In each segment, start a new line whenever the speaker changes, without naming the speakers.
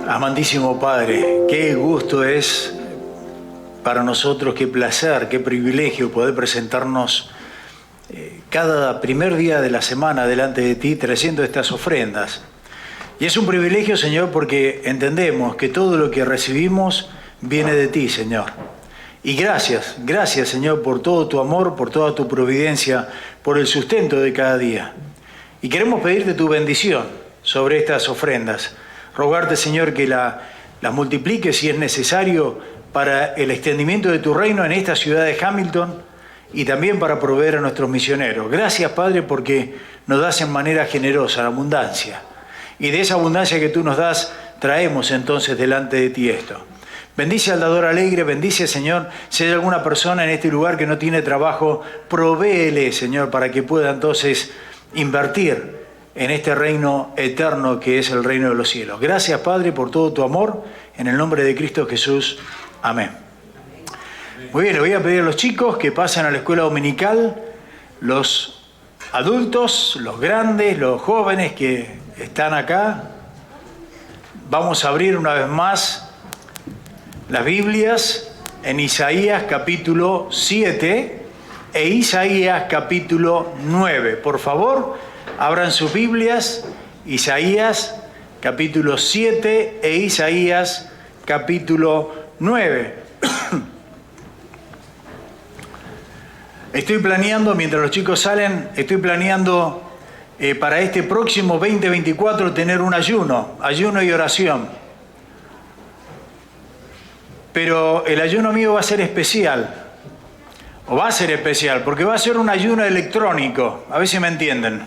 Amantísimo Padre, qué gusto es para nosotros, qué placer, qué privilegio poder presentarnos cada primer día de la semana delante de ti trayendo estas ofrendas. Y es un privilegio, Señor, porque entendemos que todo lo que recibimos viene de ti, Señor. Y gracias, Señor, por todo tu amor, por toda tu providencia, por el sustento de cada día. Y queremos pedirte tu bendición sobre estas ofrendas. Rogarte, Señor, que las multipliques si es necesario para el extendimiento de tu reino en esta ciudad de Hamilton y también para proveer a nuestros misioneros. Gracias, Padre, porque nos das en manera generosa, en abundancia. Y de esa abundancia que tú nos das, traemos entonces delante de ti esto. Bendice al dador alegre, bendice, Señor, si hay alguna persona en este lugar que no tiene trabajo, provéele, Señor, para que pueda entonces invertir en este reino eterno que es el reino de los cielos. Gracias, Padre, por todo tu amor, en el nombre de Cristo Jesús. Amén. Muy bien, le voy a pedir a los chicos que pasen a la escuela dominical, los adultos, los grandes, los jóvenes que están acá. Vamos a abrir una vez más las Biblias en Isaías capítulo 7 e Isaías capítulo 9. Por favor, abran sus Biblias, Isaías capítulo 7 e Isaías capítulo 9. Estoy planeando, mientras los chicos salen, para este próximo 2024 tener un ayuno y oración. Pero el ayuno mío va a ser especial, porque va a ser un ayuno electrónico, a ver si me entienden.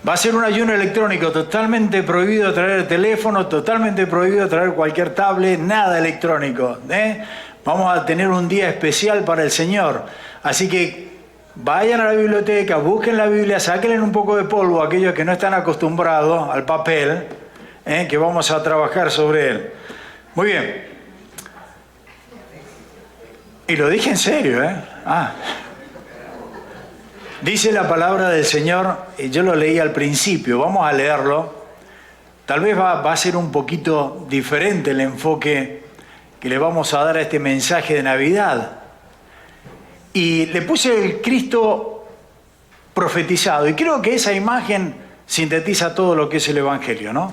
Va a ser un ayuno electrónico, totalmente prohibido traer el teléfono, totalmente prohibido traer cualquier tablet, nada electrónico. Vamos a tener un día especial para el Señor. Así que vayan a la biblioteca, busquen la Biblia, sáquenle un poco de polvo a aquellos que no están acostumbrados al papel, que vamos a trabajar sobre él. Muy bien. Y lo dije en serio, Dice la palabra del Señor, yo lo leí al principio, vamos a leerlo. Tal vez va a ser un poquito diferente el enfoque que le vamos a dar a este mensaje de Navidad. Y le puse el Cristo profetizado, y creo que esa imagen sintetiza todo lo que es el Evangelio, ¿no?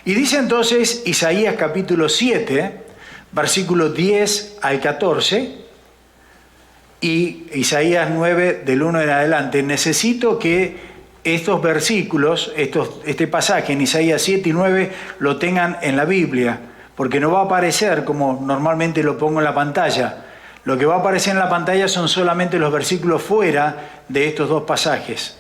Y dice entonces Isaías capítulo 7, versículos 10 al 14, y Isaías 9 del 1 en adelante. Necesito que estos versículos, este pasaje en Isaías 7 y 9 lo tengan en la Biblia, porque no va a aparecer como normalmente lo pongo en la pantalla. Lo que va a aparecer en la pantalla son solamente los versículos fuera de estos dos pasajes.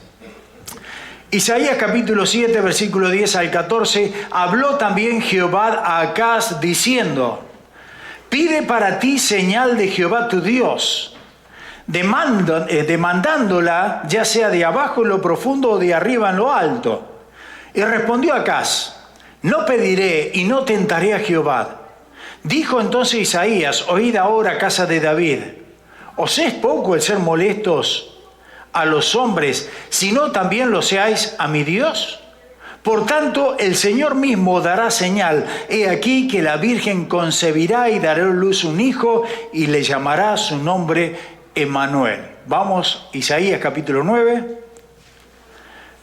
Isaías capítulo 7, versículo 10 al 14, habló también Jehová a Acaz diciendo: pide para ti señal de Jehová tu Dios, demandándola ya sea de abajo en lo profundo o de arriba en lo alto. Y respondió Acaz: no pediré y no tentaré a Jehová. Dijo entonces Isaías: oíd ahora, casa de David, ¿os es poco el ser molestos a los hombres, sino también lo seáis a mi Dios? Por tanto, el Señor mismo dará señal. He aquí que la Virgen concebirá y dará a luz un hijo, y le llamará su nombre Emmanuel. Vamos, Isaías capítulo 9,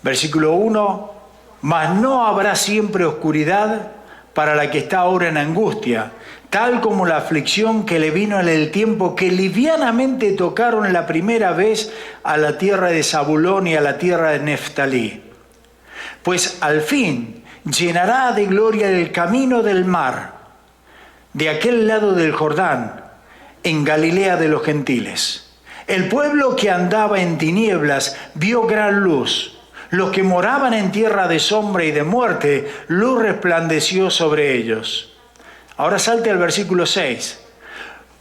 versículo 1. Mas no habrá siempre oscuridad para la que está ahora en angustia, tal como la aflicción que le vino en el tiempo que livianamente tocaron la primera vez a la tierra de Zabulón y a la tierra de Neftalí. Pues al fin llenará de gloria el camino del mar, de aquel lado del Jordán, en Galilea de los gentiles. El pueblo que andaba en tinieblas vio gran luz. Los que moraban en tierra de sombra y de muerte, luz resplandeció sobre ellos. Ahora salte al versículo 6.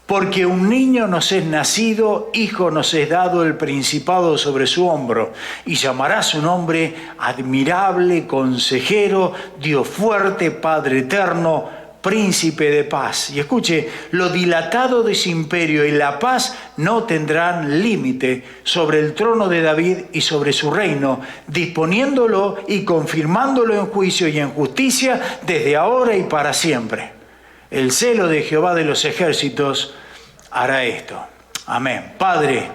Porque un niño nos es nacido, hijo nos es dado, el principado sobre su hombro, y llamará su nombre Admirable, Consejero, Dios fuerte, Padre eterno, príncipe de paz. Y escuche, lo dilatado de su imperio y la paz no tendrán límite sobre el trono de David y sobre su reino, disponiéndolo y confirmándolo en juicio y en justicia desde ahora y para siempre. El celo de Jehová de los ejércitos hará esto. Amén. Padre,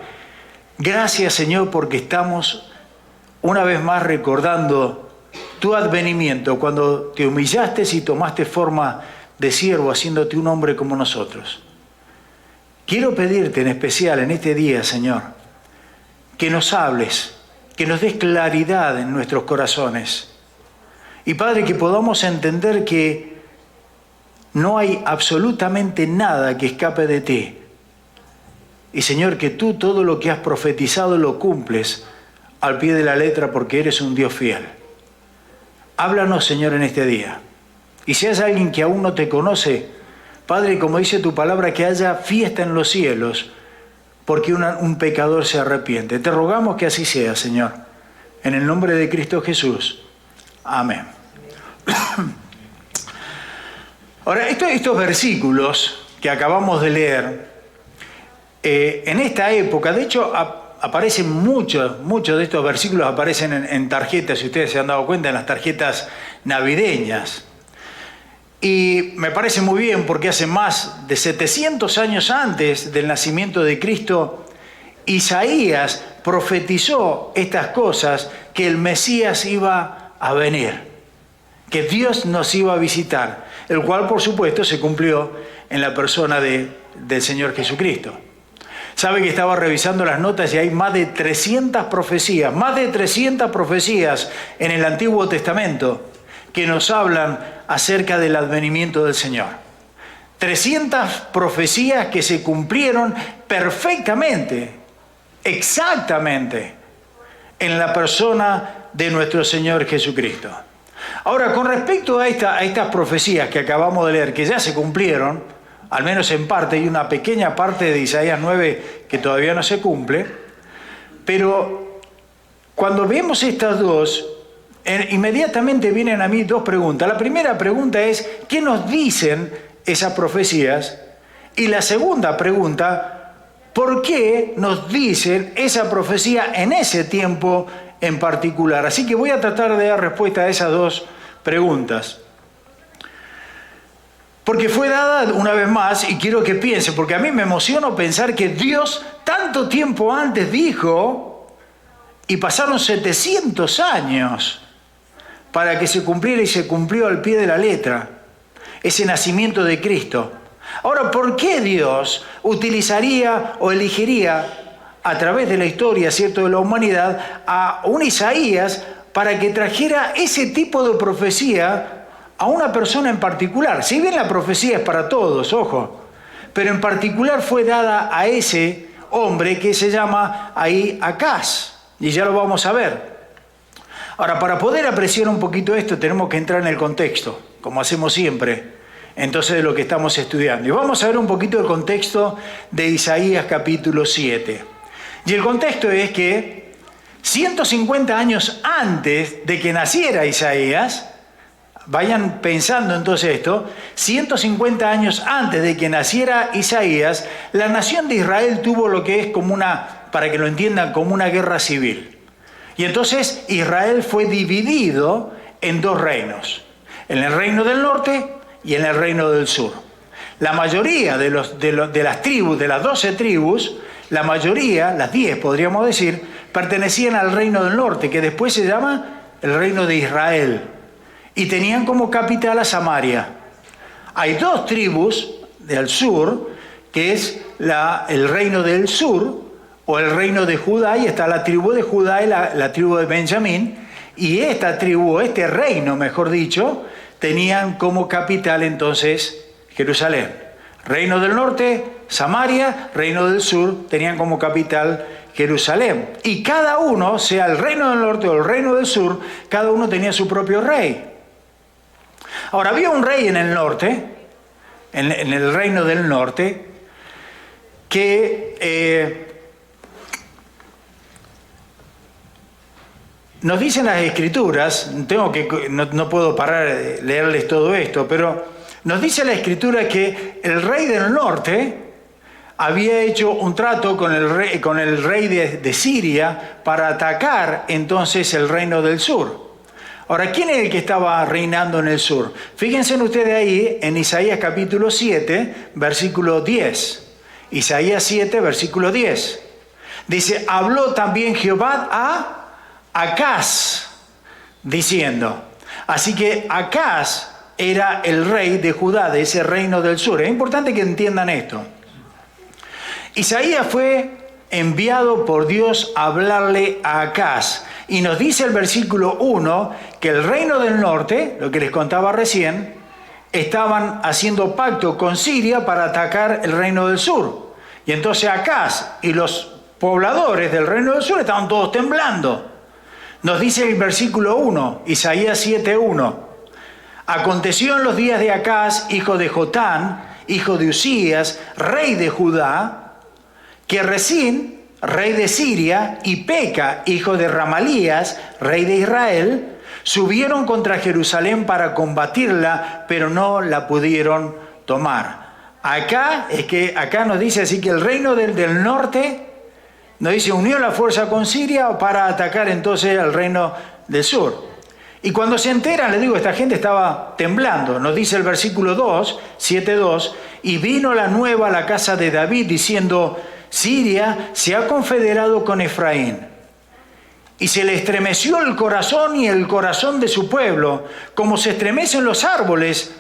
gracias, Señor, porque estamos una vez más recordando tu advenimiento, cuando te humillaste y tomaste forma de siervo, haciéndote un hombre como nosotros. Quiero pedirte en especial en este día, Señor, que nos hables, que nos des claridad en nuestros corazones. Y Padre, que podamos entender que no hay absolutamente nada que escape de ti. Y Señor, que tú todo lo que has profetizado lo cumples al pie de la letra, porque eres un Dios fiel. Háblanos, Señor, en este día. Y si hay alguien que aún no te conoce, Padre, como dice tu palabra, que haya fiesta en los cielos, porque un pecador se arrepiente. Te rogamos que así sea, Señor. En el nombre de Cristo Jesús. Amén. Ahora, estos versículos que acabamos de leer, en esta época, de hecho, aparecen muchos de estos versículos aparecen en tarjetas, si ustedes se han dado cuenta, en las tarjetas navideñas. Y me parece muy bien porque hace más de 700 años antes del nacimiento de Cristo, Isaías profetizó estas cosas, que el Mesías iba a venir, que Dios nos iba a visitar, el cual por supuesto se cumplió en la persona del Señor Jesucristo. Sabe que estaba revisando las notas y hay más de 300 profecías en el Antiguo Testamento que nos hablan acerca del advenimiento del Señor. 300 profecías que se cumplieron perfectamente, exactamente, en la persona de nuestro Señor Jesucristo. Ahora, con respecto a estas profecías que acabamos de leer, que ya se cumplieron, al menos en parte, y una pequeña parte de Isaías 9 que todavía no se cumple, pero cuando vemos estas dos, inmediatamente vienen a mí dos preguntas. La primera pregunta es, ¿qué nos dicen esas profecías? Y la segunda pregunta, ¿por qué nos dicen esa profecía en ese tiempo en particular? Así que voy a tratar de dar respuesta a esas dos preguntas. Porque fue dada una vez más, y quiero que piense, porque a mí me emociona pensar que Dios tanto tiempo antes dijo, y pasaron 700 años para que se cumpliera, y se cumplió al pie de la letra, ese nacimiento de Cristo. Ahora, ¿por qué Dios utilizaría o elegiría a través de la historia, ¿cierto?, de la humanidad, a un Isaías para que trajera ese tipo de profecía a una persona en particular? Si bien la profecía es para todos, ojo, pero en particular fue dada a ese hombre que se llama ahí Acaz, y ya lo vamos a ver. Ahora, para poder apreciar un poquito esto, tenemos que entrar en el contexto, como hacemos siempre, entonces, de lo que estamos estudiando. Y vamos a ver un poquito el contexto de Isaías capítulo 7. Y el contexto es que 150 años antes de que naciera Isaías, vayan pensando entonces esto, 150 años antes de que naciera Isaías, la nación de Israel tuvo lo que es como para que lo entiendan, como una guerra civil. Y entonces Israel fue dividido en dos reinos, en el reino del norte y en el reino del sur. La mayoría de las tribus, de las 12 tribus, la mayoría, las 10 podríamos decir, pertenecían al reino del norte, que después se llama el reino de Israel. Y tenían como capital a Samaria. Hay dos tribus del sur, que es el reino del sur, o el reino de Judá, y está la tribu de Judá y la tribu de Benjamín, y esta tribu, este reino, mejor dicho, tenían como capital entonces Jerusalén. Reino del norte, Samaria; reino del sur, tenían como capital Jerusalén. Y cada uno, sea el reino del norte o el reino del sur, cada uno tenía su propio rey. Ahora, había un rey en el norte, en el reino del norte, que nos dicen las Escrituras, no puedo parar de leerles todo esto, pero nos dice la Escritura que el rey del norte había hecho un trato con el rey de Siria para atacar entonces el reino del sur. Ahora, ¿quién es el que estaba reinando en el sur? Fíjense ustedes ahí en Isaías capítulo 7, versículo 10. Isaías 7, versículo 10. Dice, habló también Jehová a Acaz, diciendo. Así que Acaz era el rey de Judá, de ese reino del sur. Es importante que entiendan esto. Isaías fue enviado por Dios a hablarle a Acaz. Y nos dice el versículo 1 que el reino del norte, lo que les contaba recién, estaban haciendo pacto con Siria para atacar el reino del sur. Y entonces Acaz y los pobladores del reino del sur estaban todos temblando. Nos dice el versículo 1, Isaías 7:1. Aconteció en los días de Acaz, hijo de Jotán, hijo de Usías, rey de Judá, que Resín, rey de Siria, y Peca, hijo de Ramalías, rey de Israel, subieron contra Jerusalén para combatirla, pero no la pudieron tomar. Acá nos dice así que el reino del norte, nos dice, unió la fuerza con Siria para atacar entonces al reino del sur. Y cuando se enteran, les digo, esta gente estaba temblando. Nos dice el versículo 2, 7:2, y vino la nueva a la casa de David diciendo, Siria se ha confederado con Efraín. Y se le estremeció el corazón y el corazón de su pueblo, como se estremecen los árboles,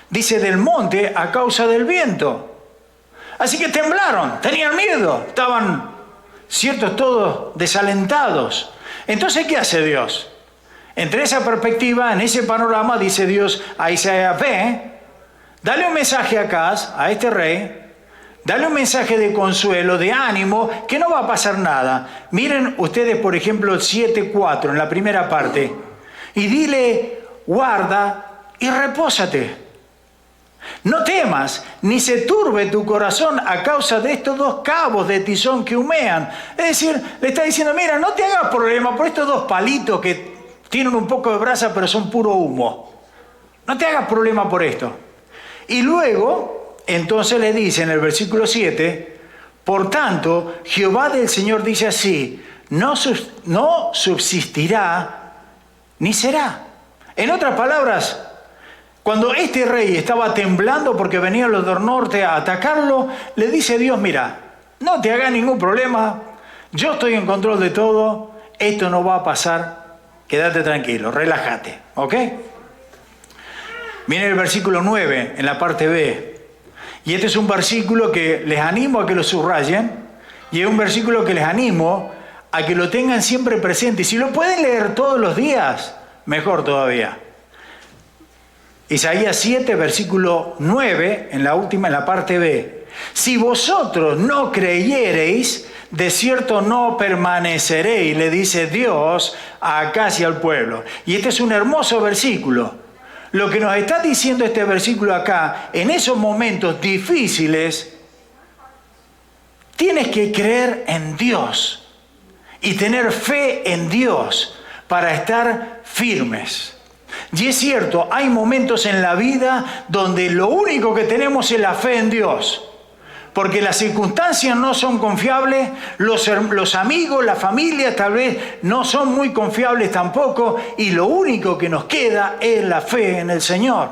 dice, del monte a causa del viento. Así que temblaron, tenían miedo, estaban, ciertos, todos desalentados. Entonces, ¿qué hace Dios? Entre esa perspectiva, en ese panorama, dice Dios a Isaías, ve, dale un mensaje a Acaz, a este rey, dale un mensaje de consuelo, de ánimo, que no va a pasar nada. Miren ustedes, por ejemplo, el 7:4, en la primera parte. Y dile, guarda y repósate. No temas, ni se turbe tu corazón a causa de estos dos cabos de tizón que humean. Es decir, le está diciendo, mira, no te hagas problema por estos dos palitos que tienen un poco de brasa, pero son puro humo. No te hagas problema por esto. Y luego, entonces le dice en el versículo 7, por tanto, Jehová del Señor dice así, no subsistirá ni será. En otras palabras, cuando este rey estaba temblando porque venían los del norte a atacarlo, le dice Dios, mira, no te hagas ningún problema, yo estoy en control de todo, esto no va a pasar, quédate tranquilo, relájate, ¿ok? Miren el versículo 9 en la parte B. Y este es un versículo que les animo a que lo subrayen, y es un versículo que les animo a que lo tengan siempre presente. Y si lo pueden leer todos los días, mejor todavía. Isaías 7, versículo 9, en la parte B. Si vosotros no creyereis, de cierto no permaneceréis, le dice Dios a Acaz y al pueblo. Y este es un hermoso versículo. Lo que nos está diciendo este versículo acá, en esos momentos difíciles, tienes que creer en Dios y tener fe en Dios para estar firmes. Y es cierto, hay momentos en la vida donde lo único que tenemos es la fe en Dios. Porque las circunstancias no son confiables, los amigos, la familia tal vez no son muy confiables tampoco, y lo único que nos queda es la fe en el Señor.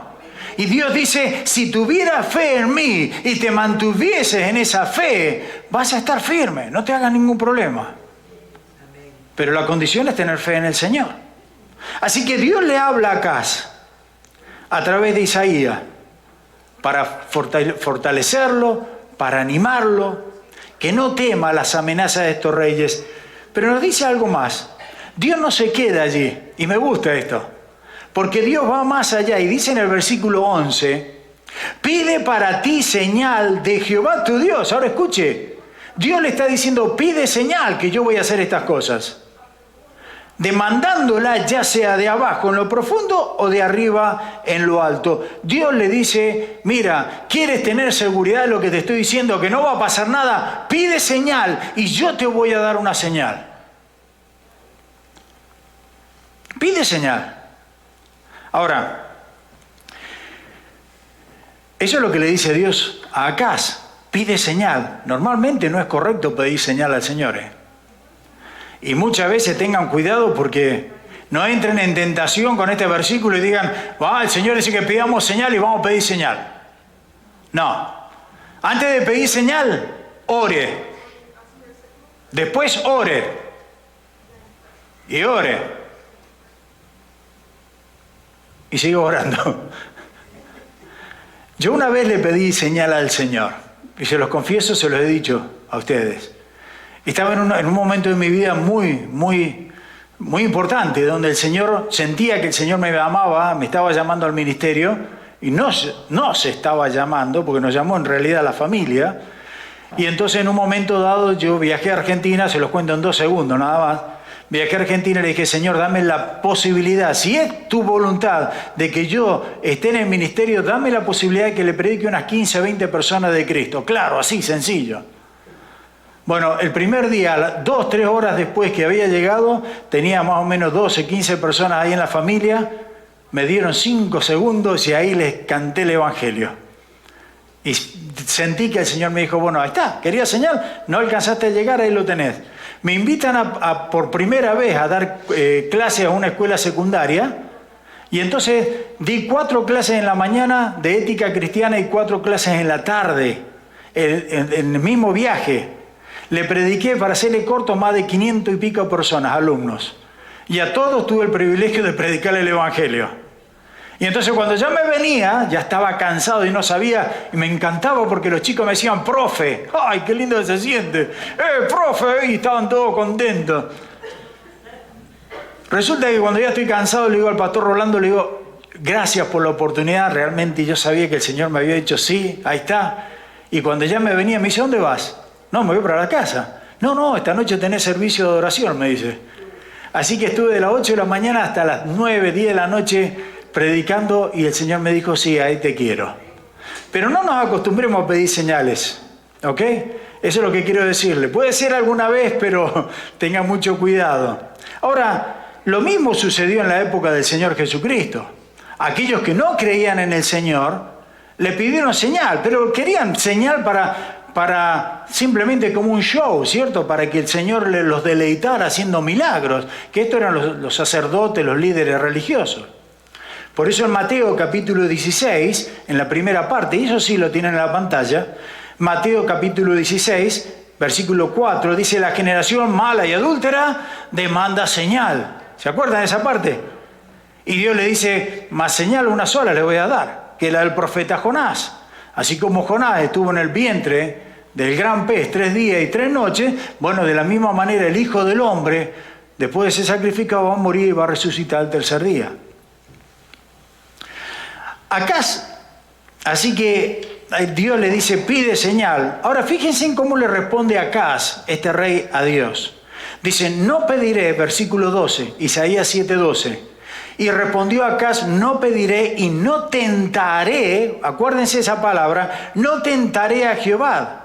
Y Dios dice, si tuvieras fe en mí y te mantuvieses en esa fe, vas a estar firme, no te hagas ningún problema. Pero la condición es tener fe en el Señor. Así que Dios le habla a Acaz a través de Isaías para fortalecerlo, para animarlo, que no tema las amenazas de estos reyes. Pero nos dice algo más. Dios no se queda allí, y me gusta esto, porque Dios va más allá y dice en el versículo 11, pide para ti señal de Jehová tu Dios. Ahora escuche, Dios le está diciendo, pide señal que yo voy a hacer estas cosas. Demandándola ya sea de abajo en lo profundo o de arriba en lo alto. Dios le dice, mira, ¿quieres tener seguridad de lo que te estoy diciendo? Que no va a pasar nada. Pide señal y yo te voy a dar una señal. Pide señal. Ahora, Eso es lo que le dice Dios a Acaz. Pide señal. Normalmente no es correcto pedir señal al Señor. Y muchas veces tengan cuidado porque no entren en tentación con este versículo y digan, el Señor dice que pidamos señal y vamos a pedir señal. No. Antes de pedir señal, ore. Después ore. Y ore. Y sigo orando. Yo una vez le pedí señal al Señor. Y se los confieso, se los he dicho a ustedes. Estaba en un momento de mi vida muy importante, donde el Señor, sentía que el Señor me amaba, me estaba llamando al ministerio, y no se estaba llamando, porque nos llamó en realidad a la familia. Y entonces en un momento dado yo viajé a Argentina, se los cuento en 2 segundos nada más. Viajé a Argentina y le dije, Señor, dame la posibilidad, si es tu voluntad de que yo esté en el ministerio, dame la posibilidad de que le predique unas 15 o 20 personas de Cristo. Claro, así, sencillo. Bueno, el primer día, 2 o 3 horas después que había llegado, tenía más o menos 12, 15 personas ahí en la familia, me dieron 5 segundos y ahí les canté el Evangelio. Y sentí que el Señor me dijo, bueno, ahí está, ¿quería señal? No alcanzaste a llegar, ahí lo tenés. Me invitan por primera vez a dar clases a una escuela secundaria y entonces di 4 clases en la mañana de ética cristiana y 4 clases en la tarde, en el mismo viaje. Le prediqué, para hacerle corto, más de 500 y pico personas, alumnos. Y a todos tuve el privilegio de predicarle el Evangelio. Y entonces cuando ya me venía, ya estaba cansado y no sabía, y me encantaba porque los chicos me decían, profe, ¡ay, qué lindo se siente! Profe! Y estaban todos contentos. Resulta que cuando ya estoy cansado, le digo al pastor Rolando, le digo, gracias por la oportunidad, realmente yo sabía que el Señor me había dicho, sí, ahí está. Y cuando ya me venía, me dice, ¿dónde vas? No, me voy para la casa. No, esta noche tenés servicio de adoración, me dice. Así que estuve de las 8 de la mañana hasta las 9, 10 de la noche predicando y el Señor me dijo, sí, ahí te quiero. Pero no nos acostumbremos a pedir señales, ¿ok? Eso es lo que quiero decirle. Puede ser alguna vez, pero tenga mucho cuidado. Ahora, lo mismo sucedió en la época del Señor Jesucristo. Aquellos que no creían en el Señor le pidieron señal, pero querían señal para simplemente como un show, ¿cierto? Para que el Señor los deleitara haciendo milagros, que estos eran los sacerdotes, los líderes religiosos. Por eso en Mateo capítulo 16, en la primera parte, y eso sí lo tienen en la pantalla, Mateo capítulo 16, versículo 4, dice, la generación mala y adúltera demanda señal. ¿Se acuerdan de esa parte? Y Dios le dice, más señal una sola le voy a dar, que la del profeta Jonás. Así como Jonás estuvo en el vientre del gran pez 3 días y 3 noches, bueno, de la misma manera el Hijo del Hombre, después de ser sacrificado, va a morir y va a resucitar al tercer día. Acaz, así que Dios le dice, pide señal. Ahora fíjense en cómo le responde Acaz, este rey, a Dios. Dice, no pediré, versículo 12, Isaías 7:12. Y respondió Acaz, no pediré y no tentaré, acuérdense esa palabra, no tentaré a Jehová.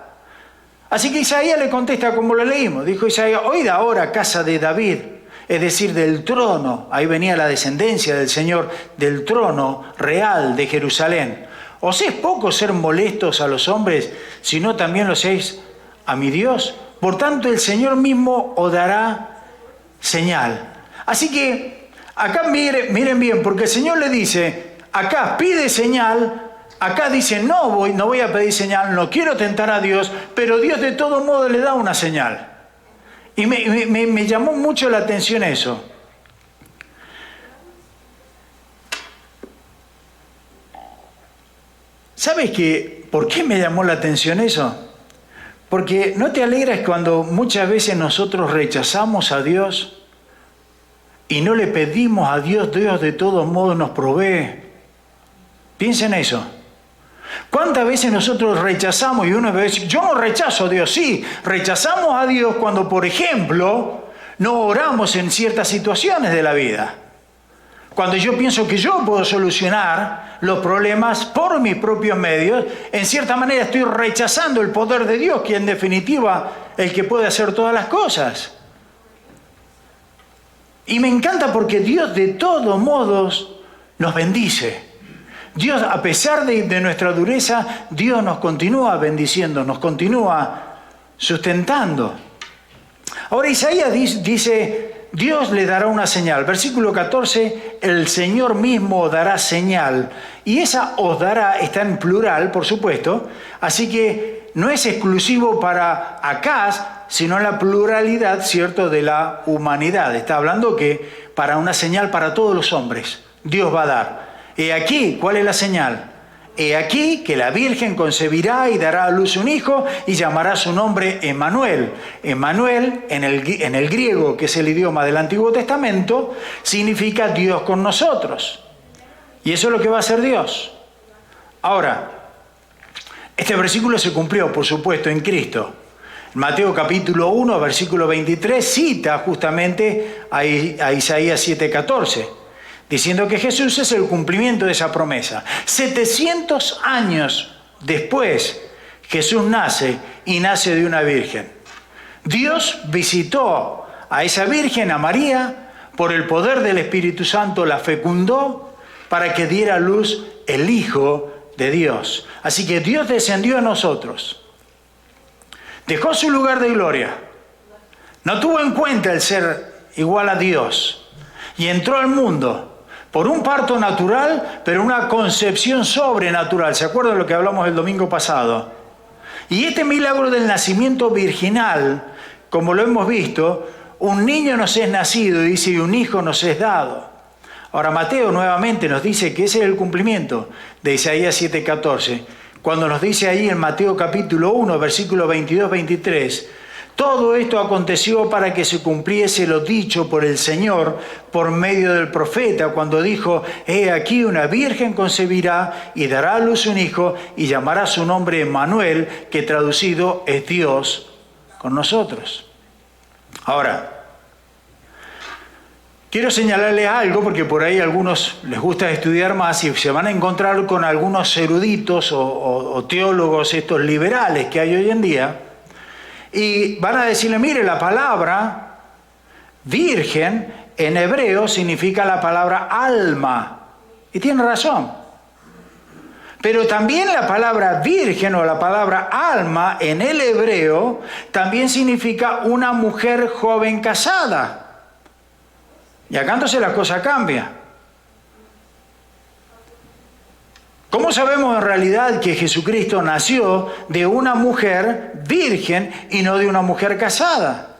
Así que Isaías le contesta como lo leímos. Dijo Isaías, oíd ahora, casa de David, es decir, del trono, ahí venía la descendencia del Señor, del trono real de Jerusalén. ¿Os es poco ser molestos a los hombres, sino también lo sois a mi Dios? Por tanto, el Señor mismo os dará señal. Así que, acá miren bien, porque el Señor le dice, acá pide señal, acá dice, no voy a pedir señal, no quiero tentar a Dios, pero Dios de todo modo le da una señal. Y me llamó mucho la atención eso. ¿Sabes por qué me llamó la atención eso? Porque ¿no te alegras cuando muchas veces nosotros rechazamos a Dios y no le pedimos a Dios, Dios de todos modos nos provee? Piensen eso. ¿Cuántas veces nosotros rechazamos y uno dice, yo no rechazo a Dios? Sí, rechazamos a Dios cuando, por ejemplo, no oramos en ciertas situaciones de la vida. Cuando yo pienso que yo puedo solucionar los problemas por mis propios medios, en cierta manera estoy rechazando el poder de Dios, que en definitiva es el que puede hacer todas las cosas. Y me encanta porque Dios de todos modos nos bendice. Dios, a pesar de nuestra dureza, Dios nos continúa bendiciendo, nos continúa sustentando. Ahora Isaías dice, Dios le dará una señal. Versículo 14, el Señor mismo dará señal. Y esa os dará está en plural, por supuesto, así que no es exclusivo para Acaz, sino en la pluralidad, ¿cierto?, de la humanidad. Está hablando que para una señal para todos los hombres, Dios va a dar. He aquí, ¿cuál es la señal? He aquí que la Virgen concebirá y dará a luz un hijo y llamará su nombre Emmanuel. Emmanuel, en el griego, que es el idioma del Antiguo Testamento, significa Dios con nosotros. Y eso es lo que va a hacer Dios. Ahora, este versículo se cumplió, por supuesto, en Cristo. Mateo capítulo 1, versículo 23, cita justamente a Isaías 7:14. Diciendo que Jesús es el cumplimiento de esa promesa. 700 años después, Jesús nace y nace de una virgen. Dios visitó a esa virgen, a María, por el poder del Espíritu Santo la fecundó para que diera a luz el Hijo de Dios. Así que Dios descendió a nosotros. Dejó su lugar de gloria. No tuvo en cuenta el ser igual a Dios. Y entró al mundo por un parto natural, pero una concepción sobrenatural. ¿Se acuerdan de lo que hablamos el domingo pasado? Y este milagro del nacimiento virginal, como lo hemos visto, un niño nos es nacido, dice, y un hijo nos es dado. Ahora Mateo nuevamente nos dice que ese es el cumplimiento de Isaías 7:14. Cuando nos dice ahí en Mateo capítulo 1, versículo 22-23, todo esto aconteció para que se cumpliese lo dicho por el Señor por medio del profeta, cuando dijo, he aquí una virgen concebirá y dará a luz un hijo y llamará su nombre Emmanuel, que traducido es Dios con nosotros. Ahora, quiero señalarles algo, porque por ahí a algunos les gusta estudiar más y se van a encontrar con algunos eruditos o teólogos estos liberales que hay hoy en día, y van a decirle, mire, la palabra virgen en hebreo significa la palabra alma. Y tiene razón. Pero también la palabra virgen o la palabra alma en el hebreo también significa una mujer joven casada. Y acá entonces la cosa cambia. ¿Cómo sabemos en realidad que Jesucristo nació de una mujer virgen y no de una mujer casada?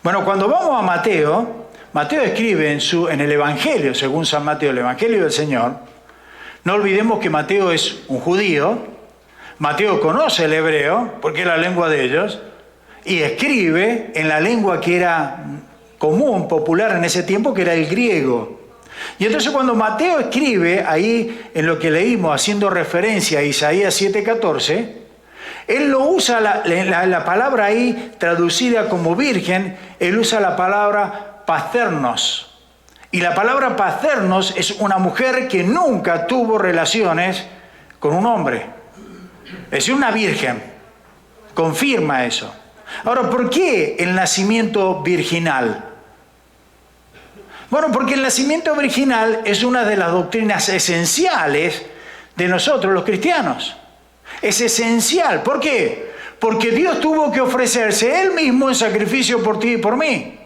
Bueno, cuando vamos a Mateo, Mateo escribe en el Evangelio, según San Mateo, el Evangelio del Señor. No olvidemos que Mateo es un judío, Mateo conoce el hebreo, porque es la lengua de ellos, y escribe en la lengua que era común, popular en ese tiempo, que era el griego. Y entonces cuando Mateo escribe ahí en lo que leímos, haciendo referencia a Isaías 7:14, él lo usa la palabra ahí traducida como virgen, él usa la palabra paternos. Y la palabra paternos es una mujer que nunca tuvo relaciones con un hombre. Es decir, una virgen. Confirma eso. Ahora, ¿por qué el nacimiento virginal? Bueno, porque el nacimiento virginal es una de las doctrinas esenciales de nosotros los cristianos. Es esencial. ¿Por qué? Porque Dios tuvo que ofrecerse Él mismo en sacrificio por ti y por mí.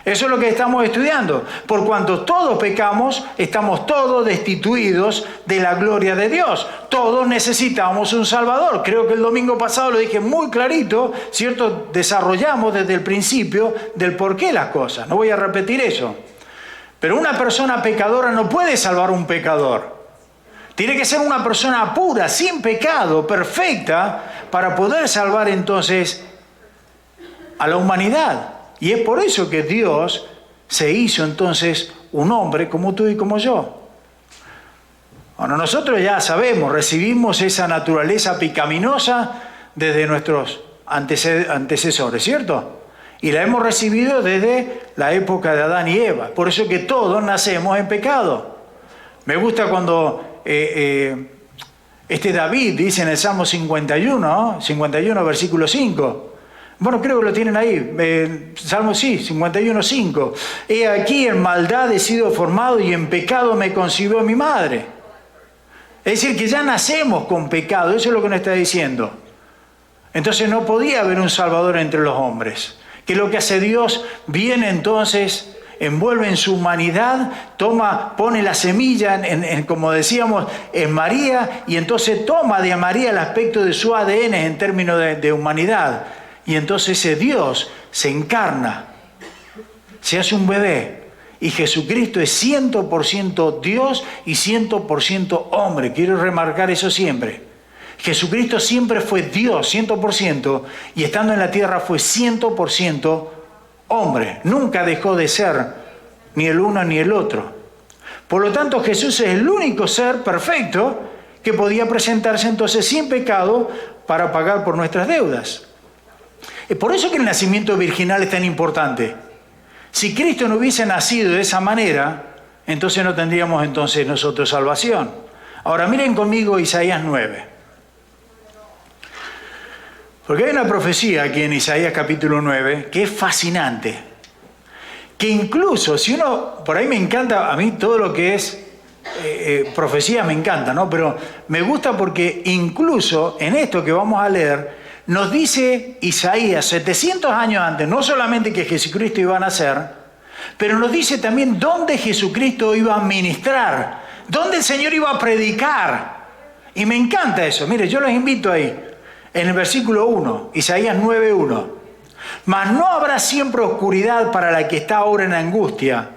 Eso es lo que estamos estudiando. Por cuanto todos pecamos, estamos todos destituidos de la gloria de Dios. Todos necesitamos un Salvador. Creo que el domingo pasado lo dije muy clarito, ¿cierto? Desarrollamos desde el principio del por qué las cosas. No voy a repetir eso. Pero una persona pecadora no puede salvar a un pecador. Tiene que ser una persona pura, sin pecado, perfecta, para poder salvar entonces a la humanidad. Y es por eso que Dios se hizo entonces un hombre como tú y como yo. Bueno, nosotros ya sabemos, recibimos esa naturaleza pecaminosa desde nuestros antecesores, ¿cierto? Y la hemos recibido desde la época de Adán y Eva. Por eso que todos nacemos en pecado. Me gusta cuando David dice en el Salmo 51, 51 versículo 5. Bueno, creo que lo tienen ahí. Salmo 51, 5. He aquí en maldad he sido formado y en pecado me concibió mi madre. Es decir, que ya nacemos con pecado, eso es lo que nos está diciendo. Entonces no podía haber un Salvador entre los hombres. Que lo que hace Dios viene entonces, envuelve en su humanidad, pone la semilla, como decíamos, en María, y entonces toma de María el aspecto de su ADN en términos de humanidad. Y entonces ese Dios se encarna, se hace un bebé. Y Jesucristo es 100% Dios y 100% hombre. Quiero remarcar eso siempre. Jesucristo siempre fue Dios, 100%, y estando en la tierra fue 100% hombre. Nunca dejó de ser ni el uno ni el otro. Por lo tanto, Jesús es el único ser perfecto que podía presentarse entonces sin pecado para pagar por nuestras deudas. Es por eso que el nacimiento virginal es tan importante. Si Cristo no hubiese nacido de esa manera, entonces no tendríamos entonces nosotros salvación. Ahora miren conmigo Isaías 9. Porque hay una profecía aquí en Isaías capítulo 9 que es fascinante. Que incluso, si uno, por ahí me encanta, a mí todo lo que es profecía me encanta, ¿no? Pero me gusta porque incluso en esto que vamos a leer, nos dice Isaías 700 años antes, no solamente que Jesucristo iba a nacer, pero nos dice también dónde Jesucristo iba a ministrar, dónde el Señor iba a predicar. Y me encanta eso. Mire, yo los invito ahí, en el versículo 1, Isaías 9:1. Mas no habrá siempre oscuridad para la que está ahora en angustia,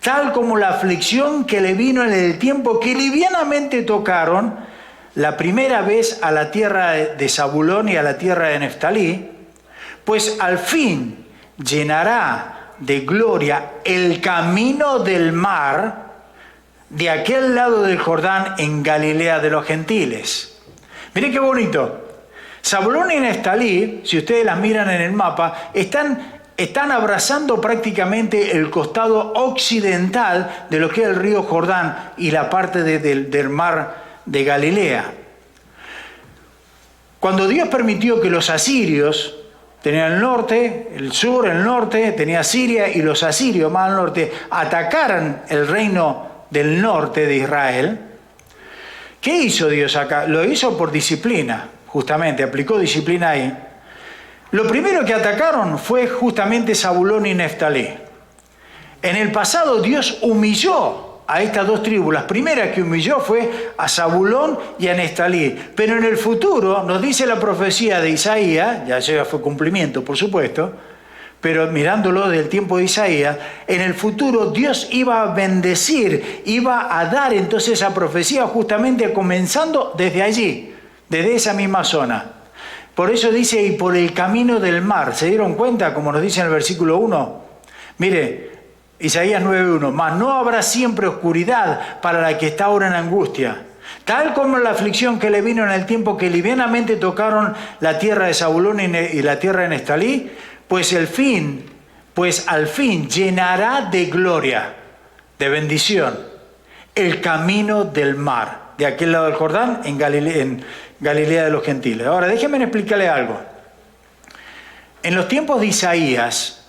tal como la aflicción que le vino en el tiempo que livianamente tocaron la primera vez a la tierra de Zabulón y a la tierra de Neftalí, pues al fin llenará de gloria el camino del mar de aquel lado del Jordán en Galilea de los gentiles. Miren qué bonito. Zabulón y Neftalí, si ustedes las miran en el mapa, están abrazando prácticamente el costado occidental de lo que es el río Jordán y la parte del mar de Galilea. Cuando Dios permitió que los asirios, tenían el norte, el sur, el norte, tenía Siria, y los asirios más al norte atacaran el reino del norte de Israel, ¿qué hizo Dios acá? Lo hizo por disciplina, justamente, aplicó disciplina ahí. Lo primero que atacaron fue justamente Zabulón y Neftalí. En el pasado Dios humilló a estas dos tribus. Las primeras que humilló fue a Zabulón y a Neftalí. Pero en el futuro, nos dice la profecía de Isaías, ya fue cumplimiento, por supuesto, pero mirándolo del tiempo de Isaías, en el futuro Dios iba a bendecir, iba a dar entonces esa profecía justamente comenzando desde allí, desde esa misma zona. Por eso dice, y por el camino del mar. ¿Se dieron cuenta, como nos dice en el versículo 1? Mire, Isaías 9:1, mas no habrá siempre oscuridad para la que está ahora en angustia, tal como la aflicción que le vino en el tiempo que livianamente tocaron la tierra de Zabulón y la tierra de Neftalí, pues al fin llenará de gloria, de bendición, el camino del mar, de aquel lado del Jordán, en Galilea de los gentiles. Ahora, déjenme explicarle algo. En los tiempos de Isaías,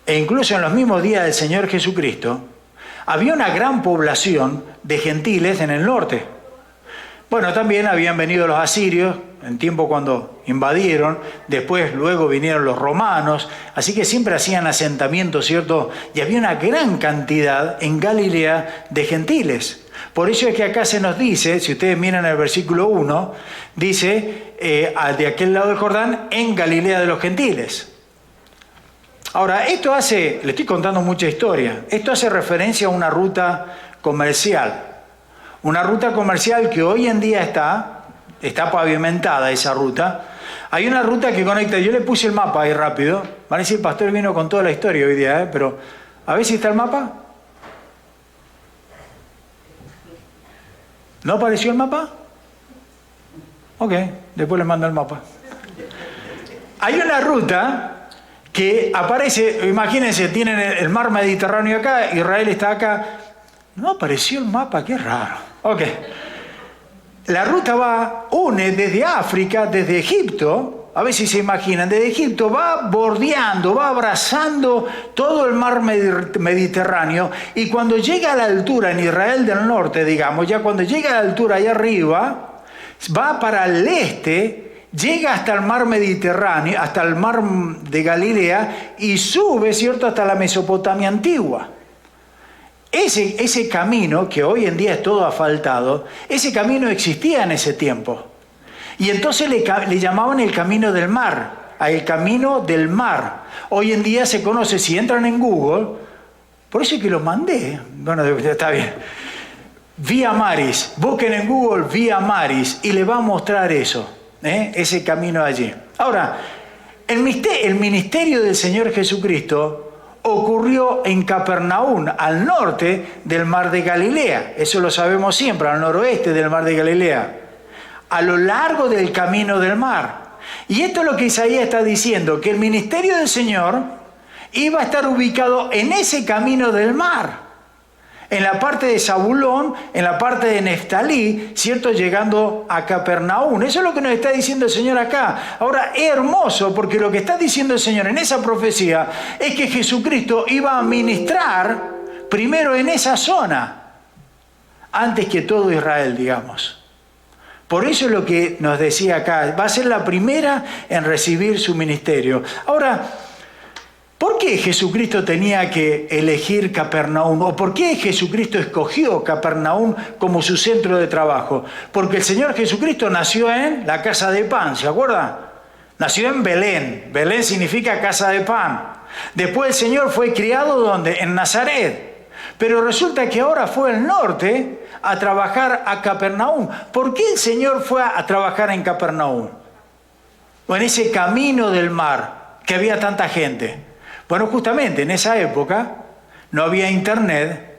e incluso en los mismos días del Señor Jesucristo, había una gran población de gentiles en el norte. Bueno, también habían venido los asirios, en tiempo cuando invadieron, luego vinieron los romanos, así que siempre hacían asentamientos, ¿cierto? Y había una gran cantidad en Galilea de gentiles. Por eso es que acá se nos dice, si ustedes miran el versículo 1, dice, de aquel lado del Jordán, en Galilea de los gentiles. Ahora, le estoy contando mucha historia, esto hace referencia a una ruta comercial que hoy en día está pavimentada esa ruta. Hay una ruta que conecta, yo le puse el mapa ahí rápido, van a decir, el pastor vino con toda la historia hoy día, pero a ver si está el mapa. ¿No apareció el mapa? Ok, después les mando el mapa. Hay una ruta que aparece, imagínense, tienen el mar Mediterráneo acá, Israel está acá. No apareció el mapa, qué raro. Ok. La ruta une desde África, desde Egipto, a ver si se imaginan, desde Egipto va bordeando, va abrazando todo el mar Mediterráneo, y cuando llega a la altura en Israel del Norte, digamos, ya cuando llega a la altura allá arriba, va para el este, llega hasta el mar Mediterráneo, hasta el mar de Galilea, y sube, ¿cierto?, hasta la Mesopotamia antigua. Ese camino, que hoy en día es todo asfaltado, ese camino existía en ese tiempo. Y entonces le llamaban el camino del mar, el camino del mar. Hoy en día se conoce, si entran en Google, por eso es que lo mandé, bueno, está bien. Vía Maris, busquen en Google Vía Maris y le va a mostrar eso, ese camino allí. Ahora, el ministerio del Señor Jesucristo ocurrió en Capernaum, al norte del mar de Galilea. Eso lo sabemos siempre, al noroeste del mar de Galilea, a lo largo del camino del mar. Y esto es lo que Isaías está diciendo, que el ministerio del Señor iba a estar ubicado en ese camino del mar, en la parte de Zabulón, en la parte de Neftalí, ¿cierto?, llegando a Capernaum. Eso es lo que nos está diciendo el Señor acá. Ahora, es hermoso, porque lo que está diciendo el Señor en esa profecía es que Jesucristo iba a ministrar primero en esa zona, antes que todo Israel, digamos. Por eso es lo que nos decía acá, va a ser la primera en recibir su ministerio. Ahora, ¿por qué Jesucristo tenía que elegir Capernaum? ¿O por qué Jesucristo escogió Capernaum como su centro de trabajo? Porque el Señor Jesucristo nació en la casa de pan, ¿se acuerdan? Nació en Belén. Belén significa casa de pan. Después el Señor fue criado ¿dónde? En Nazaret. Pero resulta que ahora fue al norte a trabajar a Capernaum. ¿Por qué el Señor fue a trabajar en Capernaum? O en ese camino del mar, que había tanta gente. Bueno, justamente en esa época no había internet,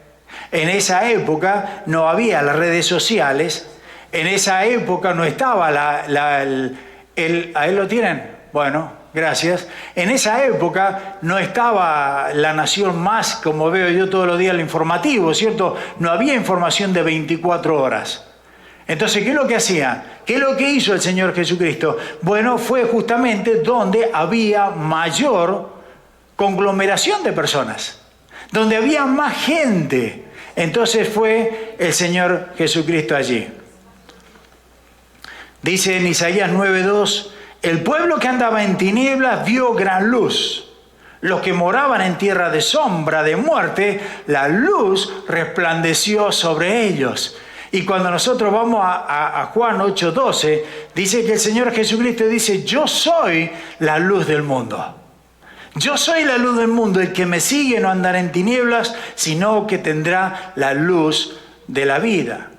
en esa época no había las redes sociales, en esa época no estaba ¿ahí lo tienen? Bueno, gracias. En esa época no estaba La Nación Más, como veo yo todos los días el informativo, ¿cierto? No había información de 24 horas. Entonces, ¿qué es lo que hacía? ¿Qué es lo que hizo el Señor Jesucristo? Bueno, fue justamente donde había mayor conglomeración de personas, donde había más gente. Entonces fue el Señor Jesucristo allí. Dice en Isaías 9:2, el pueblo que andaba en tinieblas vio gran luz. Los que moraban en tierra de sombra, de muerte, la luz resplandeció sobre ellos. Y cuando nosotros vamos a Juan 8:12, dice que el Señor Jesucristo dice, yo soy la luz del mundo. Yo soy la luz del mundo, el que me sigue no andará en tinieblas, sino que tendrá la luz de la vida.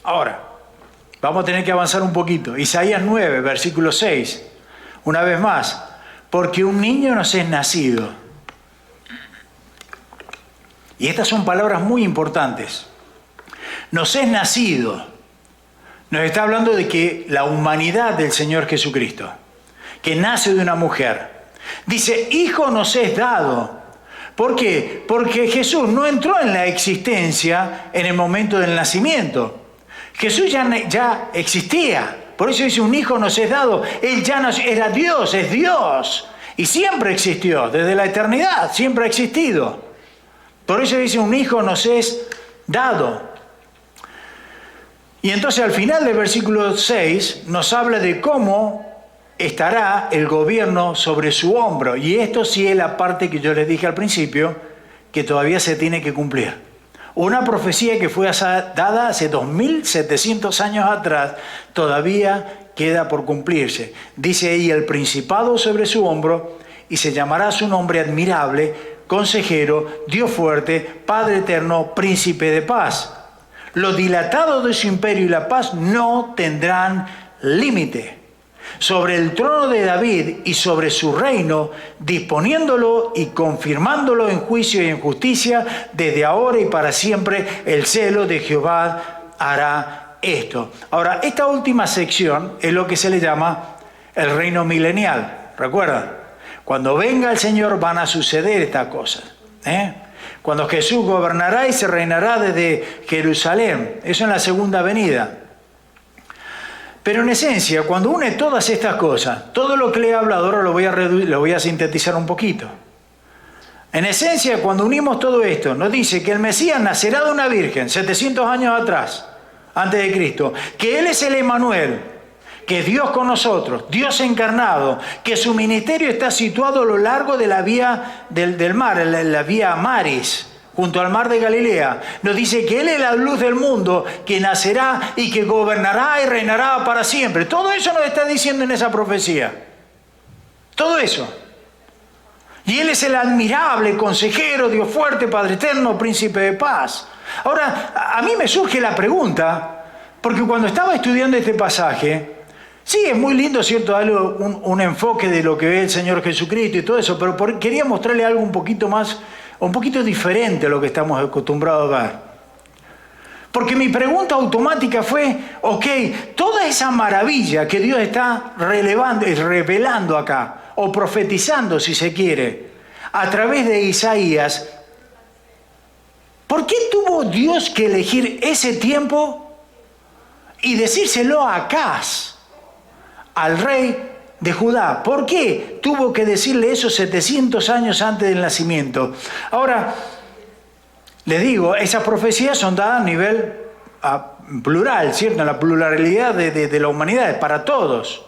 Ahora, vamos a tener que avanzar un poquito. Isaías 9, versículo 6, una vez más, porque un niño nos es nacido. Y estas son palabras muy importantes. Nos es nacido. Nos está hablando de que la humanidad del Señor Jesucristo, que nace de una mujer. Dice, hijo nos es dado. ¿Por qué? Porque Jesús no entró en la existencia en el momento del nacimiento. Jesús ya existía. Por eso dice, un hijo nos es dado. Él ya era Dios, es Dios. Y siempre existió, desde la eternidad, siempre ha existido. Por eso dice, un hijo nos es dado. Y entonces al final del versículo 6 nos habla de cómo estará el gobierno sobre su hombro. Y esto sí es la parte que yo les dije al principio, que todavía se tiene que cumplir. Una profecía que fue dada hace 2700 años atrás, todavía queda por cumplirse. Dice ahí, el principado sobre su hombro, y se llamará su nombre admirable, consejero, Dios fuerte, Padre eterno, príncipe de paz. Lo dilatado de su imperio y la paz no tendrán límite. Sobre el trono de David y sobre su reino, disponiéndolo y confirmándolo en juicio y en justicia, desde ahora y para siempre, el celo de Jehová hará esto. Ahora, esta última sección es lo que se le llama el reino milenial. ¿Recuerdan? Cuando venga el Señor van a suceder estas cosas. Cuando Jesús gobernará y se reinará desde Jerusalén. Eso en la segunda venida. Pero en esencia, cuando une todas estas cosas, todo lo que le he hablado, ahora lo voy a sintetizar un poquito. En esencia, cuando unimos todo esto, nos dice que el Mesías nacerá de una virgen 700 años atrás, antes de Cristo, que Él es el Emmanuel, que es Dios con nosotros, Dios encarnado, que su ministerio está situado a lo largo de la vía del mar, la vía Maris, junto al mar de Galilea. Nos dice que Él es la luz del mundo, que nacerá y que gobernará y reinará para siempre. Todo eso nos está diciendo en esa profecía. Todo eso. Y Él es el admirable consejero, Dios fuerte, Padre eterno, príncipe de paz. Ahora, a mí me surge la pregunta, porque cuando estaba estudiando este pasaje, sí, es muy lindo, ¿cierto?, darle un enfoque de lo que ve el Señor Jesucristo y todo eso, pero quería mostrarle algo un poquito más, un poquito diferente a lo que estamos acostumbrados a ver. Porque mi pregunta automática fue, ok, toda esa maravilla que Dios está revelando acá, o profetizando si se quiere, a través de Isaías, ¿por qué tuvo Dios que elegir ese tiempo y decírselo a Acaz, al rey de Judá? ¿Por qué tuvo que decirle eso 700 años antes del nacimiento? Ahora, les digo, esas profecías son dadas a nivel plural, ¿cierto? La pluralidad de la humanidad, es para todos.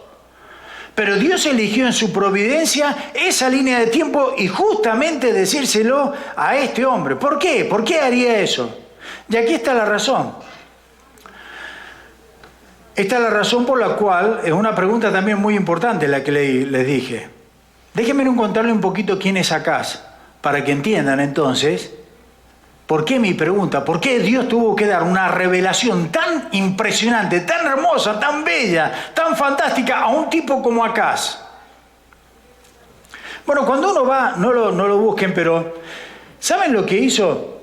Pero Dios eligió en su providencia esa línea de tiempo y justamente decírselo a este hombre. ¿Por qué? ¿Por qué haría eso? Y aquí está la razón. Esta es la razón por la cual es una pregunta también muy importante la que les dije. Déjenme contarle un poquito quién es Acaz, para que entiendan entonces por qué mi pregunta, por qué Dios tuvo que dar una revelación tan impresionante, tan hermosa, tan bella, tan fantástica a un tipo como Acaz. Bueno, cuando uno va, no lo busquen, pero ¿saben lo que hizo?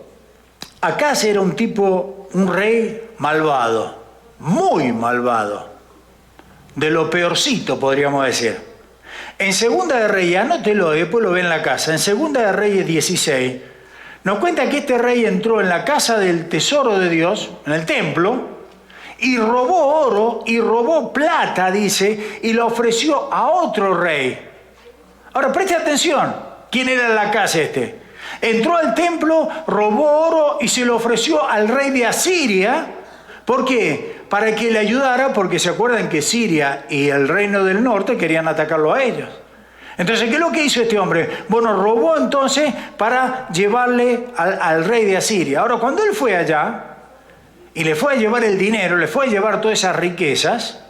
Acaz era un tipo, un rey malvado, muy malvado, de lo peorcito podríamos decir. En Segunda de Reyes, anótelo, después lo ve en la casa, en Segunda de Reyes 16, nos cuenta que este rey entró en la casa del tesoro de Dios, en el templo, y robó oro y robó plata, dice, y lo ofreció a otro rey. Ahora, preste atención, ¿quién era en la casa este? Entró al templo, robó oro y se lo ofreció al rey de Asiria. ¿Por qué? Para que le ayudara, porque se acuerdan que Siria y el reino del norte querían atacarlo a ellos. Entonces, ¿qué es lo que hizo este hombre? Bueno, robó entonces para llevarle al rey de Asiria. Ahora, cuando él fue allá y le fue a llevar el dinero, le fue a llevar todas esas riquezas,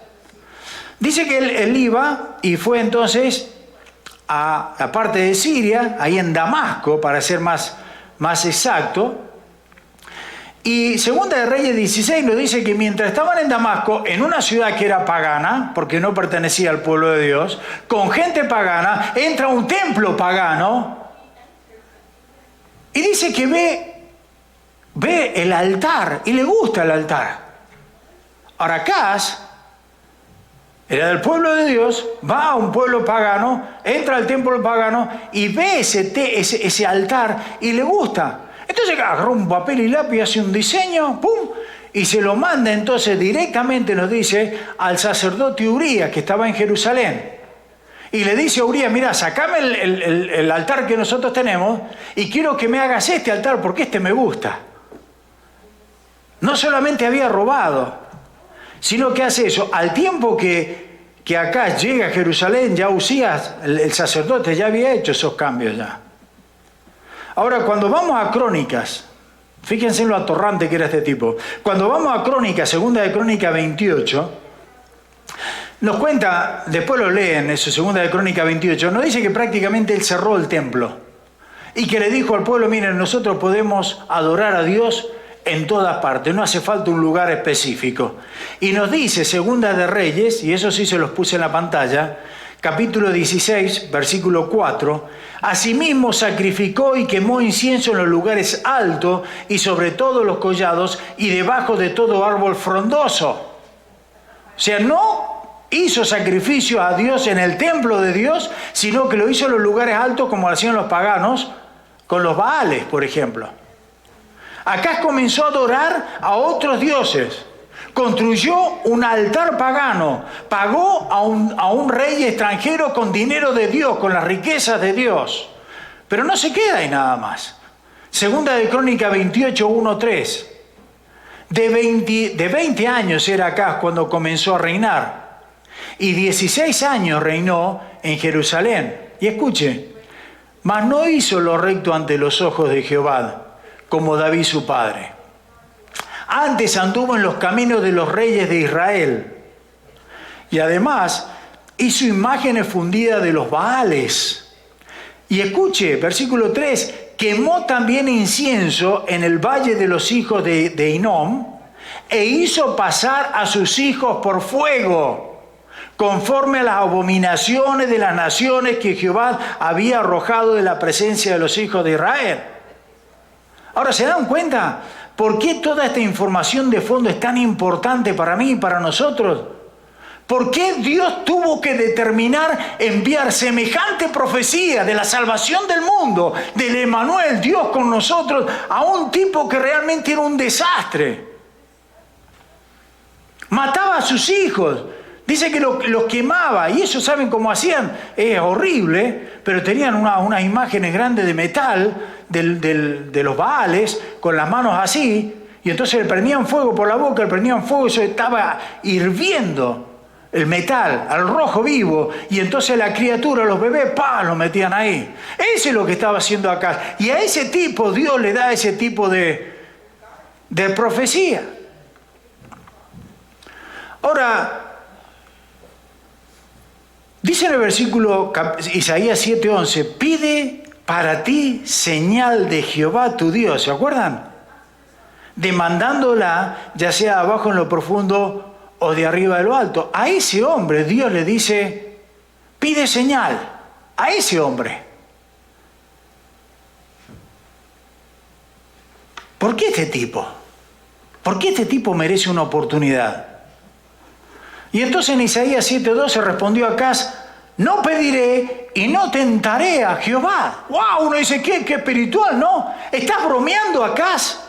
dice que él iba y fue entonces a la parte de Siria, ahí en Damasco, para ser más exacto. Y Segunda de Reyes 16 nos dice que mientras estaban en Damasco, en una ciudad que era pagana, porque no pertenecía al pueblo de Dios, con gente pagana, entra a un templo pagano y dice que ve el altar y le gusta el altar. Ahora Acaz era del pueblo de Dios, va a un pueblo pagano, entra al templo pagano y ve ese altar y le gusta. Entonces agarró un papel y lápiz, hace un diseño, ¡pum!, y se lo manda entonces directamente, nos dice, al sacerdote Urías, que estaba en Jerusalén. Y le dice a Urías, mira, sacame el altar que nosotros tenemos y quiero que me hagas este altar porque este me gusta. No solamente había robado, sino que hace eso. Al tiempo que acá llega a Jerusalén, ya Usías, el sacerdote, ya había hecho esos cambios ya. Ahora, cuando vamos a Crónicas, fíjense en lo atorrante que era este tipo. Cuando vamos a Crónicas, Segunda de Crónicas 28, nos cuenta, después lo leen, eso, Segunda de Crónicas 28, nos dice que prácticamente él cerró el templo y que le dijo al pueblo, miren, nosotros podemos adorar a Dios en todas partes, no hace falta un lugar específico. Y nos dice Segunda de Reyes, y eso sí se los puse en la pantalla, capítulo 16, versículo 4, asimismo sacrificó y quemó incienso en los lugares altos y sobre todos los collados y debajo de todo árbol frondoso. O sea, no hizo sacrificio a Dios en el templo de Dios, sino que lo hizo en los lugares altos como hacían los paganos con los Baales, por ejemplo. Acá comenzó a adorar a otros dioses. Construyó un altar pagano, pagó a un rey extranjero con dinero de Dios, con las riquezas de Dios. Pero no se queda ahí nada más. Segunda de Crónicas 28, 1, 3. De 20 años era Acaz cuando comenzó a reinar. Y 16 años reinó en Jerusalén. Y escuche, mas no hizo lo recto ante los ojos de Jehová, como David su padre. Antes anduvo en los caminos de los reyes de Israel. Y además hizo imágenes fundidas de los Baales. Y escuche, versículo 3, quemó también incienso en el valle de los hijos de Hinnom, e hizo pasar a sus hijos por fuego, conforme a las abominaciones de las naciones que Jehová había arrojado de la presencia de los hijos de Israel. Ahora, ¿se dan cuenta por qué toda esta información de fondo es tan importante para mí y para nosotros? ¿Por qué Dios tuvo que determinar enviar semejante profecía de la salvación del mundo, del Emmanuel, Dios con nosotros, a un tipo que realmente era un desastre? Mataba a sus hijos. Dice que los quemaba, y eso ¿saben cómo hacían? Es horrible, pero tenían unas imágenes grandes de metal de los Baales, con las manos así, y entonces le prendían fuego por la boca, le prendían fuego, eso estaba hirviendo el metal al rojo vivo, y entonces la criatura, los bebés, lo metían ahí. Eso es lo que estaba haciendo acá. Y a ese tipo Dios le da ese tipo de profecía. Ahora, dice en el versículo Isaías 7:11, pide para ti señal de Jehová tu Dios. ¿Se acuerdan? Demandándola, ya sea abajo en lo profundo o de arriba de lo alto. A ese hombre Dios le dice, pide señal. A ese hombre. ¿Por qué este tipo? ¿Por qué este tipo merece una oportunidad? Y entonces en Isaías 7:12 respondió Acaz, no pediré y no tentaré a Jehová. ¡Wow! Uno dice, ¿qué espiritual, no? ¿Estás bromeando, Acaz?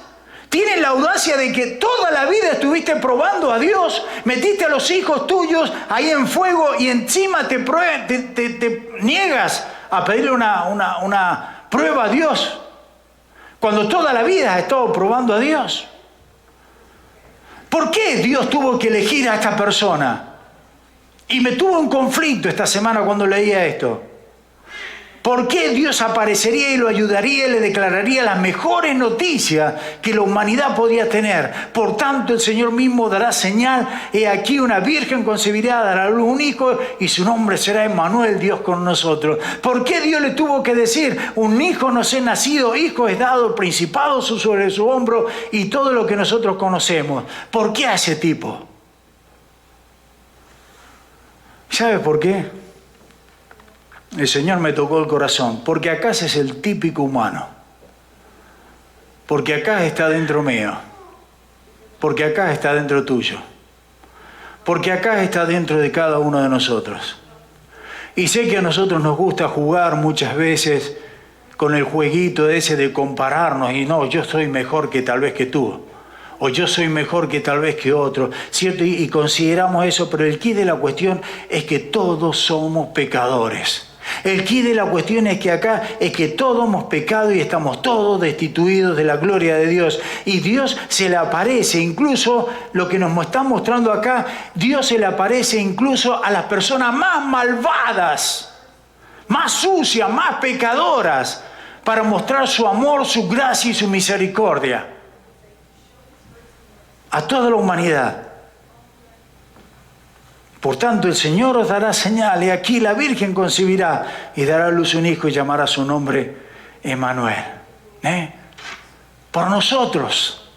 ¿Tienes la audacia de que toda la vida estuviste probando a Dios? Metiste a los hijos tuyos ahí en fuego y encima te niegas a pedirle una prueba a Dios, cuando toda la vida has estado probando a Dios. ¿Por qué Dios tuvo que elegir a esta persona? Y me tuvo un conflicto esta semana cuando leía esto. ¿Por qué Dios aparecería y lo ayudaría y le declararía las mejores noticias que la humanidad podía tener? Por tanto, el Señor mismo dará señal. He aquí una virgen concebirá, dará a luz un hijo y su nombre será Emmanuel, Dios con nosotros. ¿Por qué Dios le tuvo que decir, un hijo nos es nacido, hijo es dado, principado sobre su hombro y todo lo que nosotros conocemos? ¿Por qué a ese tipo? ¿Sabe por qué? El Señor me tocó el corazón, porque acá es el típico humano, porque acá está dentro mío, porque acá está dentro tuyo, porque acá está dentro de cada uno de nosotros. Y sé que a nosotros nos gusta jugar muchas veces con el jueguito ese de compararnos, y no, yo soy mejor que tal vez que tú, o yo soy mejor que tal vez que otro, ¿cierto? Y consideramos eso, pero el quid de la cuestión es que todos somos pecadores. El quid de la cuestión es que acá es que todos hemos pecado y estamos todos destituidos de la gloria de Dios. Y Dios se le aparece, incluso lo que nos está mostrando acá, Dios se le aparece incluso a las personas más malvadas, más sucias, más pecadoras, para mostrar su amor, su gracia y su misericordia a toda la humanidad. Por tanto, el Señor os dará señal, y aquí la Virgen concebirá y dará a luz un hijo y llamará su nombre Emmanuel. Por nosotros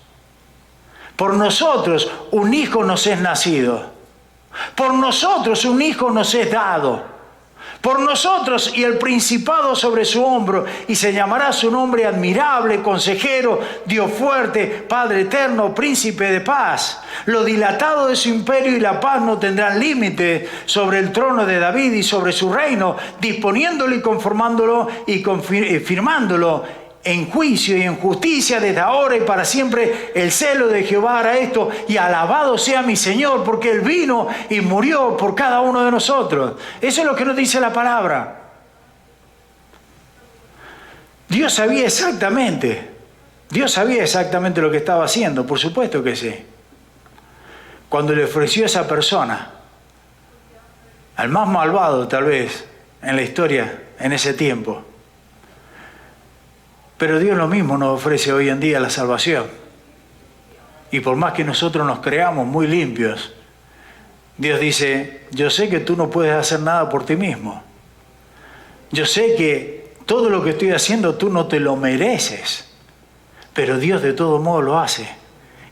un hijo nos es nacido. Por nosotros un hijo nos es dado. Por nosotros y el principado sobre su hombro, y se llamará su nombre admirable, consejero, Dios fuerte, Padre eterno, príncipe de paz. Lo dilatado de su imperio y la paz no tendrán límite sobre el trono de David y sobre su reino, disponiéndolo y conformándolo y firmándolo en juicio y en justicia desde ahora y para siempre el celo de Jehová hará esto, y alabado sea mi Señor, porque Él vino y murió por cada uno de nosotros. Eso es lo que nos dice la palabra. Dios sabía exactamente lo que estaba haciendo, por supuesto que sí. Cuando le ofreció a esa persona, al más malvado tal vez en la historia, en ese tiempo. Pero Dios lo mismo nos ofrece hoy en día la salvación. Y por más que nosotros nos creamos muy limpios, Dios dice, yo sé que tú no puedes hacer nada por ti mismo. Yo sé que todo lo que estoy haciendo tú no te lo mereces. Pero Dios de todo modo lo hace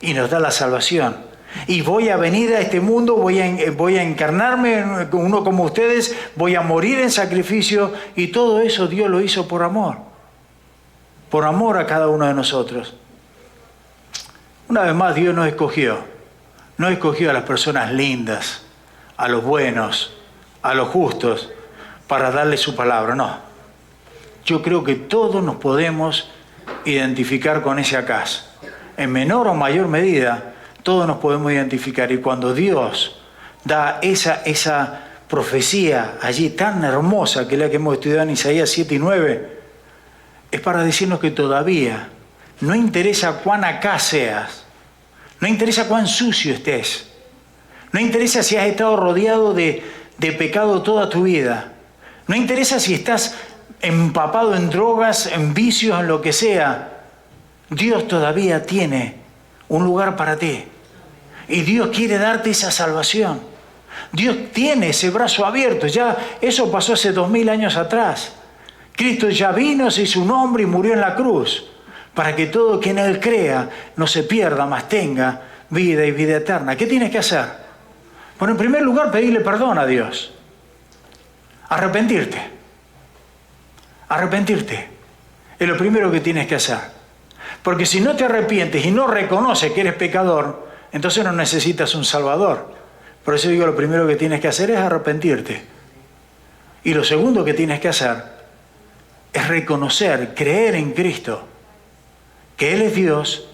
y nos da la salvación. Y voy a venir a este mundo, voy a encarnarme uno como ustedes, voy a morir en sacrificio, y todo eso Dios lo hizo por amor a cada uno de nosotros. Una vez más, Dios no escogió a las personas lindas, a los buenos, a los justos, para darle su palabra, no. Yo creo que todos nos podemos identificar con ese Acaz. En menor o mayor medida, todos nos podemos identificar. Y cuando Dios da esa profecía allí tan hermosa, que es la que hemos estudiado en Isaías 7 y 9, es para decirnos que todavía no interesa cuán Acaz seas, no interesa cuán sucio estés, no interesa si has estado rodeado de pecado toda tu vida, no interesa si estás empapado en drogas, en vicios, en lo que sea. Dios todavía tiene un lugar para ti. Y Dios quiere darte esa salvación. Dios tiene ese brazo abierto. Ya eso pasó hace 2000 años atrás. Cristo ya vino, se hizo un hombre y murió en la cruz, para que todo quien en Él crea no se pierda, mas tenga vida y vida eterna. ¿Qué tienes que hacer? Bueno, en primer lugar, pedirle perdón a Dios. Arrepentirte. Arrepentirte es lo primero que tienes que hacer. Porque si no te arrepientes y no reconoces que eres pecador, entonces no necesitas un Salvador. Por eso digo, lo primero que tienes que hacer es arrepentirte. Y lo segundo que tienes que hacer es reconocer, creer en Cristo, que Él es Dios,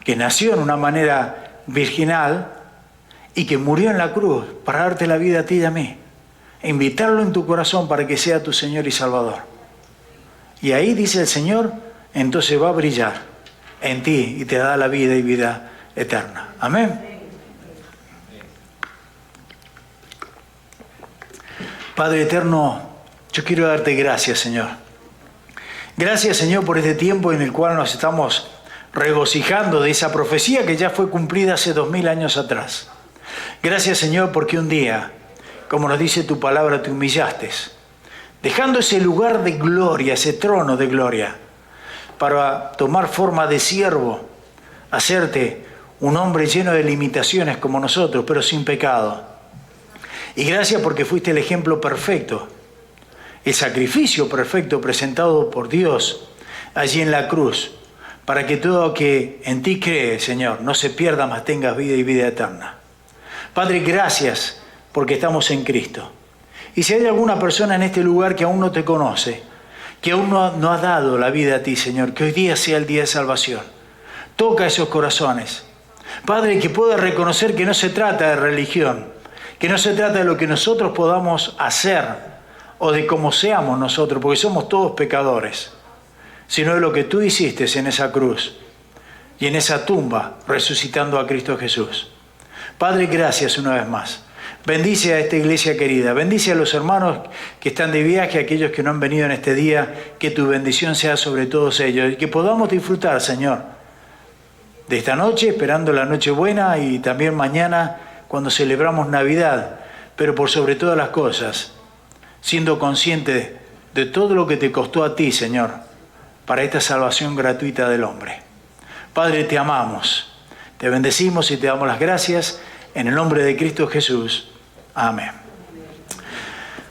que nació en una manera virginal y que murió en la cruz para darte la vida a ti y a mí. E invitarlo en tu corazón para que sea tu Señor y Salvador. Y ahí dice el Señor, entonces va a brillar en ti y te da la vida y vida eterna. Amén. Padre eterno, yo quiero darte gracias, Señor. Gracias, Señor, por este tiempo en el cual nos estamos regocijando de esa profecía que ya fue cumplida hace 2000 años atrás. Gracias, Señor, porque un día, como nos dice tu palabra, te humillaste, dejando ese lugar de gloria, ese trono de gloria, para tomar forma de siervo, hacerte un hombre lleno de limitaciones como nosotros, pero sin pecado. Y gracias porque fuiste el ejemplo perfecto, el sacrificio perfecto presentado por Dios allí en la cruz, para que todo que en ti cree, Señor, no se pierda, mas tengas vida y vida eterna. Padre, gracias porque estamos en Cristo. Y si hay alguna persona en este lugar que aún no te conoce, que aún no ha dado la vida a ti, Señor, que hoy día sea el día de salvación. Toca esos corazones. Padre, que pueda reconocer que no se trata de religión, que no se trata de lo que nosotros podamos hacer o de cómo seamos nosotros, porque somos todos pecadores, sino de lo que tú hiciste en esa cruz y en esa tumba, resucitando a Cristo Jesús. Padre, gracias una vez más. Bendice a esta iglesia querida, bendice a los hermanos que están de viaje, a aquellos que no han venido en este día, que tu bendición sea sobre todos ellos y que podamos disfrutar, Señor, de esta noche, esperando la Nochebuena y también mañana cuando celebramos Navidad, pero por sobre todas las cosas, siendo consciente de todo lo que te costó a ti, Señor, para esta salvación gratuita del hombre. Padre, te amamos, te bendecimos y te damos las gracias en el nombre de Cristo Jesús. Amén.